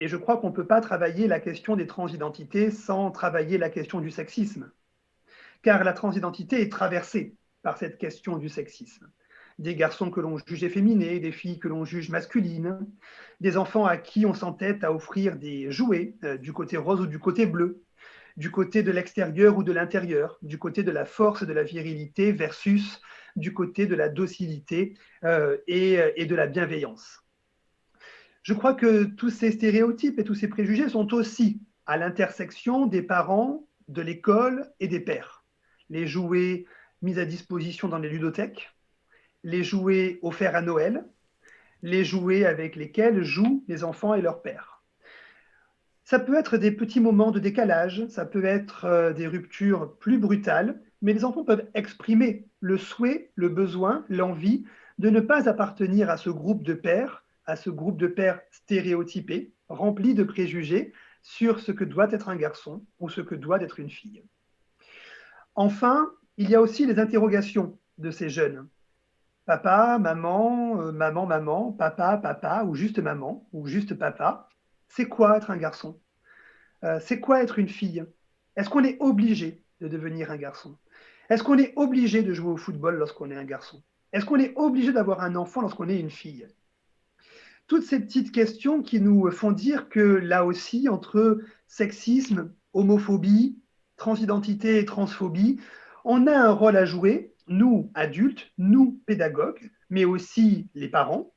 Et je crois qu'on ne peut pas travailler la question des transidentités sans travailler la question du sexisme, car la transidentité est traversée par cette question du sexisme. Des garçons que l'on juge efféminés, des filles que l'on juge masculines, des enfants à qui on s'entête à offrir des jouets du côté rose ou du côté bleu, du côté de l'extérieur ou de l'intérieur, du côté de la force et de la virilité versus du côté de la docilité et de la bienveillance. Je crois que tous ces stéréotypes et tous ces préjugés sont aussi à l'intersection des parents, de l'école et des pères. Les jouets mis à disposition dans les ludothèques, les jouets offerts à Noël, les jouets avec lesquels jouent les enfants et leurs pères. Ça peut être des petits moments de décalage, ça peut être des ruptures plus brutales, mais les enfants peuvent exprimer le souhait, le besoin, l'envie de ne pas appartenir à ce groupe de pères, à ce groupe de pères stéréotypés, remplis de préjugés sur ce que doit être un garçon ou ce que doit être une fille. Enfin, il y a aussi les interrogations de ces jeunes. Papa, maman, maman, maman, papa, papa, ou juste papa. C'est quoi être un garçon? C'est quoi être une fille? Est-ce qu'on est obligé de devenir un garçon? Est-ce qu'on est obligé de jouer au football lorsqu'on est un garçon? Est-ce qu'on est obligé d'avoir un enfant lorsqu'on est une fille? Toutes ces petites questions qui nous font dire que là aussi, entre sexisme, homophobie, transidentité et transphobie, on a un rôle à jouer, nous adultes, nous pédagogues, mais aussi les parents,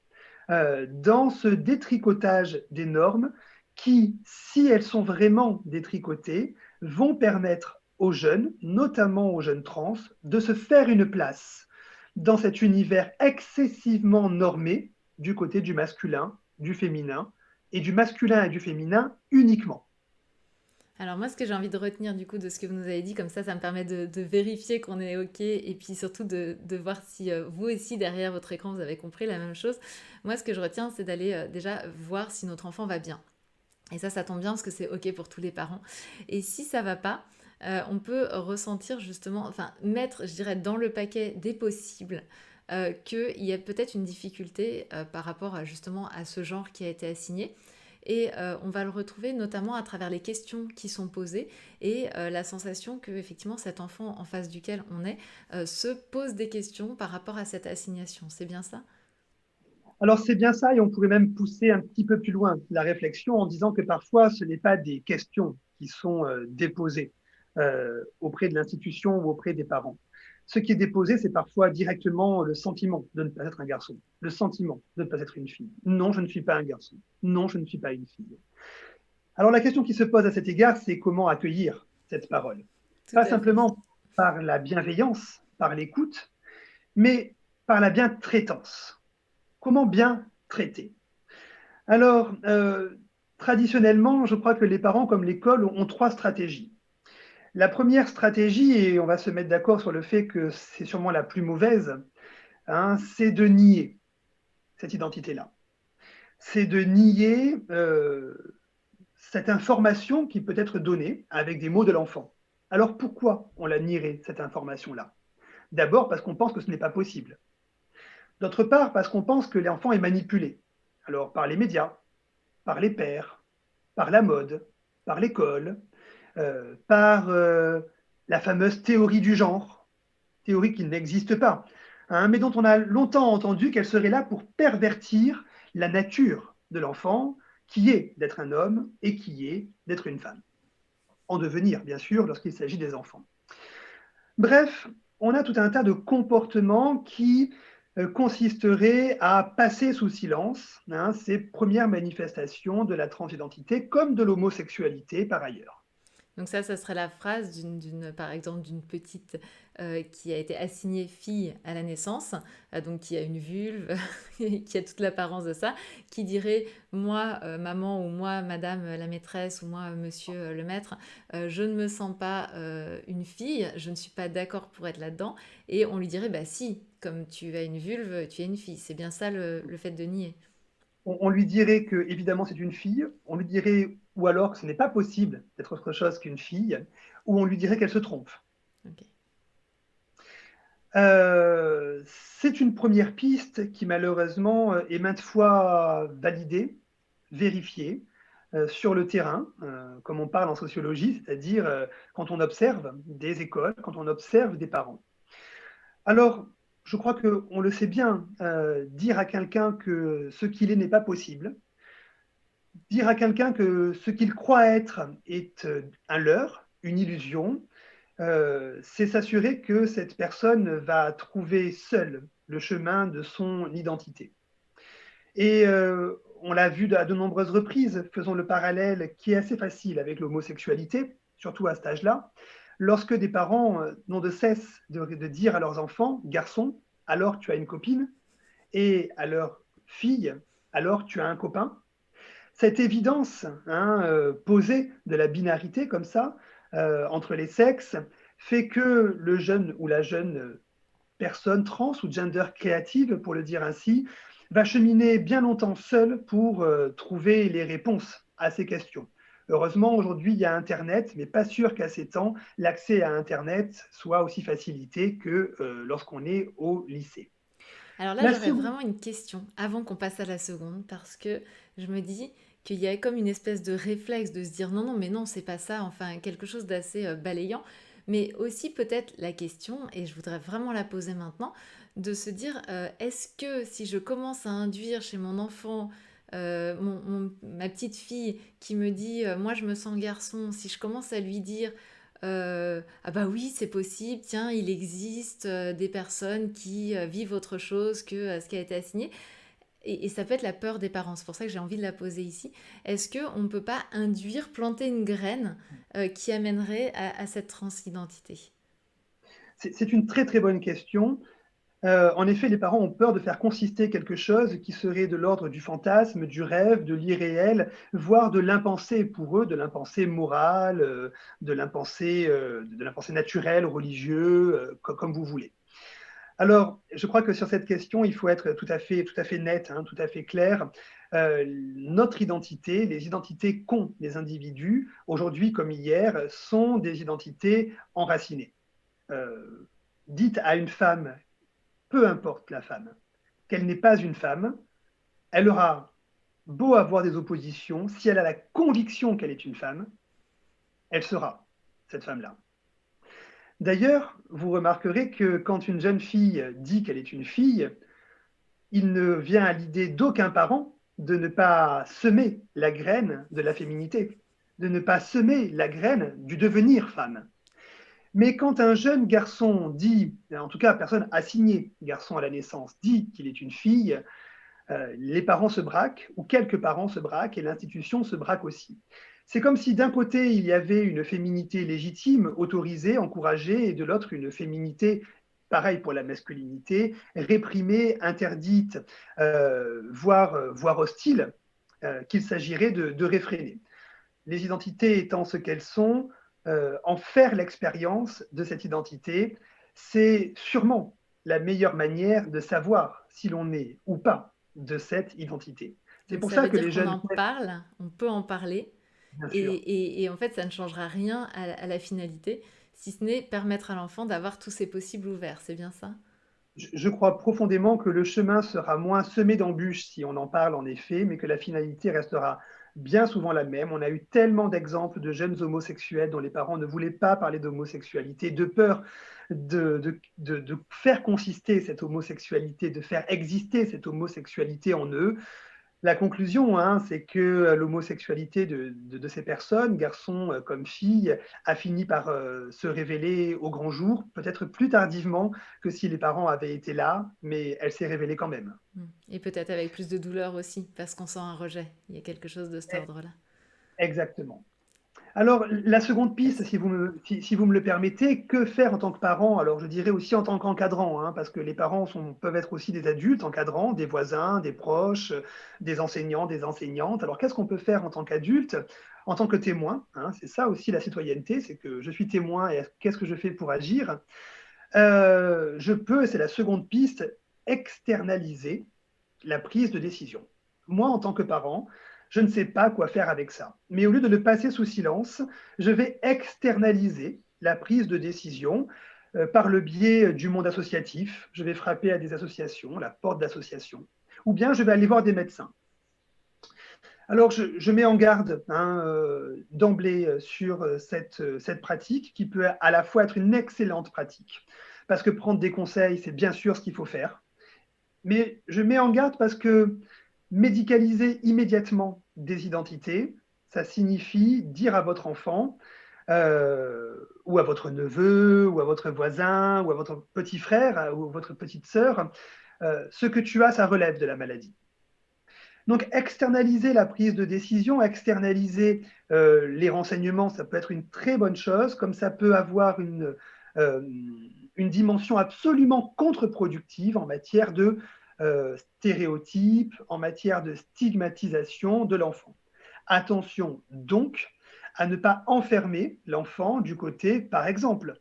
dans ce détricotage des normes qui, si elles sont vraiment détricotées, vont permettre aux jeunes, notamment aux jeunes trans, de se faire une place dans cet univers excessivement normé du côté du masculin, du féminin, et du masculin et du féminin uniquement. Alors moi, ce que j'ai envie de retenir du coup de ce que vous nous avez dit, comme ça me permet de vérifier qu'on est OK et puis surtout de voir si vous aussi, derrière votre écran, vous avez compris la même chose. Moi, ce que je retiens, c'est d'aller déjà voir si notre enfant va bien. Et ça tombe bien parce que c'est OK pour tous les parents. Et si ça va pas, on peut ressentir justement, enfin mettre, je dirais, dans le paquet des possibles qu'il y a peut-être une difficulté par rapport justement à ce genre qui a été assigné. Et on va le retrouver notamment à travers les questions qui sont posées et la sensation que effectivement cet enfant en face duquel on est se pose des questions par rapport à cette assignation. C'est bien ça? Alors c'est bien ça, et on pourrait même pousser un petit peu plus loin la réflexion en disant que parfois ce n'est pas des questions qui sont déposées auprès de l'institution ou auprès des parents. Ce qui est déposé, c'est parfois directement le sentiment de ne pas être un garçon, le sentiment de ne pas être une fille. Non, je ne suis pas un garçon. Non, je ne suis pas une fille. Alors la question qui se pose à cet égard, c'est comment accueillir cette parole. Tout Pas à fait. simplement par la bienveillance, par l'écoute, mais par la bientraitance. Comment bien traiter? Alors, traditionnellement, je crois que les parents comme l'école ont trois stratégies. La première stratégie, et on va se mettre d'accord sur le fait que c'est sûrement la plus mauvaise, hein, c'est de nier cette identité-là. C'est de nier cette information qui peut être donnée avec des mots de l'enfant. Alors pourquoi on la nierait, cette information-là? D'abord parce qu'on pense que ce n'est pas possible. D'autre part, parce qu'on pense que l'enfant est manipulé. Alors par les médias, par les pères, par la mode, par l'école, par la fameuse théorie du genre, théorie qui n'existe pas, hein, mais dont on a longtemps entendu qu'elle serait là pour pervertir la nature de l'enfant, qui est d'être un homme et qui est d'être une femme. En devenir, bien sûr, lorsqu'il s'agit des enfants. Bref, on a tout un tas de comportements qui consisteraient à passer sous silence, hein, ces premières manifestations de la transidentité comme de l'homosexualité par ailleurs. Donc ça serait la phrase par exemple, d'une petite qui a été assignée fille à la naissance, donc qui a une vulve, qui a toute l'apparence de ça, qui dirait moi, maman, ou moi, madame la maîtresse, ou moi, monsieur le maître, je ne me sens pas une fille, je ne suis pas d'accord pour être là-dedans. Et on lui dirait, bah si, comme tu as une vulve, tu es une fille. C'est bien ça le fait de nier. On lui dirait que, évidemment, c'est une fille, on lui dirait, ou alors que ce n'est pas possible d'être autre chose qu'une fille, ou on lui dirait qu'elle se trompe. Ok. C'est une première piste qui malheureusement est maintes fois validée, vérifiée, sur le terrain, comme on parle en sociologie, c'est-à-dire quand on observe des écoles, quand on observe des parents. Alors, je crois qu'on le sait bien, dire à quelqu'un que ce qu'il est n'est pas possible, dire à quelqu'un que ce qu'il croit être est un leurre, une illusion, c'est s'assurer que cette personne va trouver seule le chemin de son identité. Et on l'a vu à de nombreuses reprises, faisons le parallèle qui est assez facile avec l'homosexualité, surtout à cet âge-là. Lorsque des parents n'ont de cesse de dire à leurs enfants, garçon, alors tu as une copine, et à leur fille, alors tu as un copain, cette évidence posée de la binarité comme ça, entre les sexes, fait que le jeune ou la jeune personne trans ou gender créative, pour le dire ainsi, va cheminer bien longtemps seule pour trouver les réponses à ces questions. Heureusement, aujourd'hui, il y a Internet, mais pas sûr qu'à ces temps, l'accès à Internet soit aussi facilité que lorsqu'on est au lycée. Alors là, La j'aurais seconde, vraiment une question avant qu'on passe à la seconde, parce que je me dis qu'il y a comme une espèce de réflexe de se dire non, non, mais non, c'est pas ça, enfin quelque chose d'assez balayant, mais aussi peut-être la question, et je voudrais vraiment la poser maintenant, de se dire est-ce que si je commence à induire chez mon enfant, ma petite fille qui me dit moi je me sens garçon, si je commence à lui dire ah bah oui, c'est possible, tiens, il existe des personnes qui vivent autre chose que ce qui a été assigné. Et ça peut être la peur des parents, c'est pour ça que j'ai envie de la poser ici. Est-ce qu'on ne peut pas induire, planter une graine qui amènerait à cette transidentité? c'est une très très bonne question. En effet, les parents ont peur de faire consister quelque chose qui serait de l'ordre du fantasme, du rêve, de l'irréel, voire de l'impensé pour eux, de l'impensé moral, de l'impensé naturel, religieux, comme vous voulez. Alors, je crois que sur cette question, il faut être tout à fait net, tout à fait clair. Notre identité, les identités qu'ont les individus, aujourd'hui comme hier, sont des identités enracinées. Euh, dites à une femme, peu importe la femme, qu'elle n'est pas une femme, elle aura beau avoir des oppositions, si elle a la conviction qu'elle est une femme, elle sera cette femme-là. D'ailleurs, vous remarquerez que quand une jeune fille dit qu'elle est une fille, il ne vient à l'idée d'aucun parent de ne pas semer la graine de la féminité, de ne pas semer la graine du devenir femme. Mais quand un jeune garçon dit, en tout cas personne assigné garçon à la naissance, dit qu'il est une fille, les parents se braquent, ou quelques parents se braquent, et l'institution se braque aussi. C'est comme si d'un côté, il y avait une féminité légitime, autorisée, encouragée, et de l'autre, une féminité, pareil pour la masculinité, réprimée, interdite, voire hostile, qu'il s'agirait de réfréner. Les identités étant ce qu'elles sont, en faire l'expérience de cette identité, c'est sûrement la meilleure manière de savoir si l'on est ou pas de cette identité. C'est Donc pour ça ça veut que dire les qu'on jeunes, en parle, on peut en parler, bien sûr, et en fait ça ne changera rien à la finalité, si ce n'est permettre à l'enfant d'avoir tous ses possibles ouverts, c'est bien ça? je crois profondément que le chemin sera moins semé d'embûches si on en parle en effet, mais que la finalité restera bien souvent la même. On a eu tellement d'exemples de jeunes homosexuels dont les parents ne voulaient pas parler d'homosexualité, de peur de faire consister cette homosexualité, de faire exister cette homosexualité en eux. La conclusion, c'est que l'homosexualité de ces personnes, garçons comme filles, a fini par se révéler au grand jour, peut-être plus tardivement que si les parents avaient été là, mais elle s'est révélée quand même. Et peut-être avec plus de douleur aussi, parce qu'on sent un rejet. Il y a quelque chose de cet Eh, ordre-là. exactement. Alors, la seconde piste, Merci. si vous me le permettez, que faire en tant que parent? Alors, je dirais aussi en tant qu'encadrant, parce que les parents peuvent être aussi des adultes encadrants, des voisins, des proches, des enseignants, des enseignantes. Alors, qu'est-ce qu'on peut faire en tant qu'adulte, en tant que témoin, c'est ça aussi la citoyenneté, c'est que je suis témoin et qu'est-ce que je fais pour agir? Je peux, et c'est la seconde piste, externaliser la prise de décision. Moi, en tant que parent, je ne sais pas quoi faire avec ça. Mais au lieu de le passer sous silence, je vais externaliser la prise de décision par le biais du monde associatif. Je vais frapper à des associations, la porte d'associations. Ou bien je vais aller voir des médecins. Alors, je mets en garde d'emblée sur cette pratique qui peut à la fois être une excellente pratique, parce que prendre des conseils, c'est bien sûr ce qu'il faut faire, mais je mets en garde parce que médicaliser immédiatement des identités, ça signifie dire à votre enfant, ou à votre neveu, ou à votre voisin, ou à votre petit frère, ou à votre petite sœur, ce que tu as, ça relève de la maladie. Donc, externaliser la prise de décision, externaliser les renseignements, ça peut être une très bonne chose, comme ça peut avoir euh, une dimension absolument contre-productive en matière de stéréotypes, en matière de stigmatisation de l'enfant. Attention donc à ne pas enfermer l'enfant du côté, par exemple,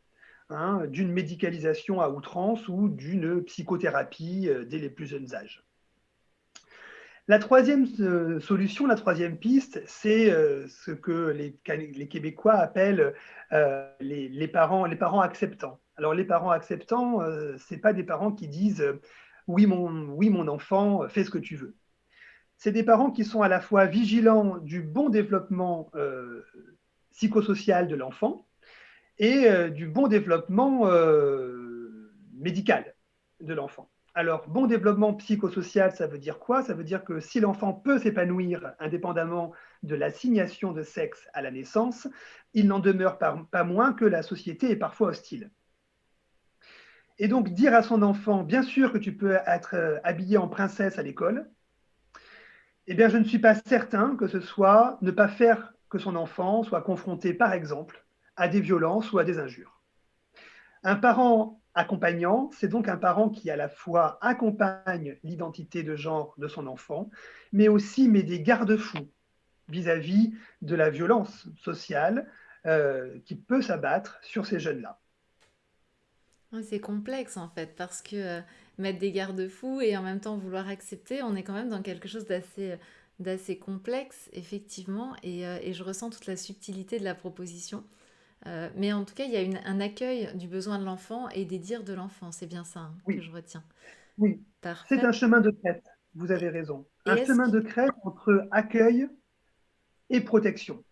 d'une médicalisation à outrance ou d'une psychothérapie dès les plus jeunes âges. La troisième solution, la troisième piste, c'est ce que les Québécois appellent les parents acceptants. Alors les parents acceptants, ce n'est pas des parents qui disent oui, mon enfant, fais ce que tu veux. C'est des parents qui sont à la fois vigilants du bon développement psychosocial de l'enfant et du bon développement médical de l'enfant. Alors, bon développement psychosocial, ça veut dire quoi? Ça veut dire que si l'enfant peut s'épanouir indépendamment de l'assignation de sexe à la naissance, il n'en demeure pas moins que la société est parfois hostile. Et donc, dire à son enfant, bien sûr que tu peux être habillé en princesse à l'école, eh bien, je ne suis pas certain que ce soit ne pas faire que son enfant soit confronté, par exemple, à des violences ou à des injures. Un parent accompagnant, c'est donc un parent qui à la fois accompagne l'identité de genre de son enfant, mais aussi met des garde-fous vis-à-vis de la violence sociale qui peut s'abattre sur ces jeunes-là. Ouais, c'est complexe en fait, parce que mettre des garde-fous et en même temps vouloir accepter, on est quand même dans quelque chose d'assez complexe, effectivement, et je ressens toute la subtilité de la proposition. Mais en tout cas, il y a un accueil du besoin de l'enfant et des dires de l'enfant, c'est bien ça hein, que Oui, je retiens. oui, c'est Parfait. un chemin de crête, vous avez raison. Et Un est-ce chemin que... de crête entre accueil et protection.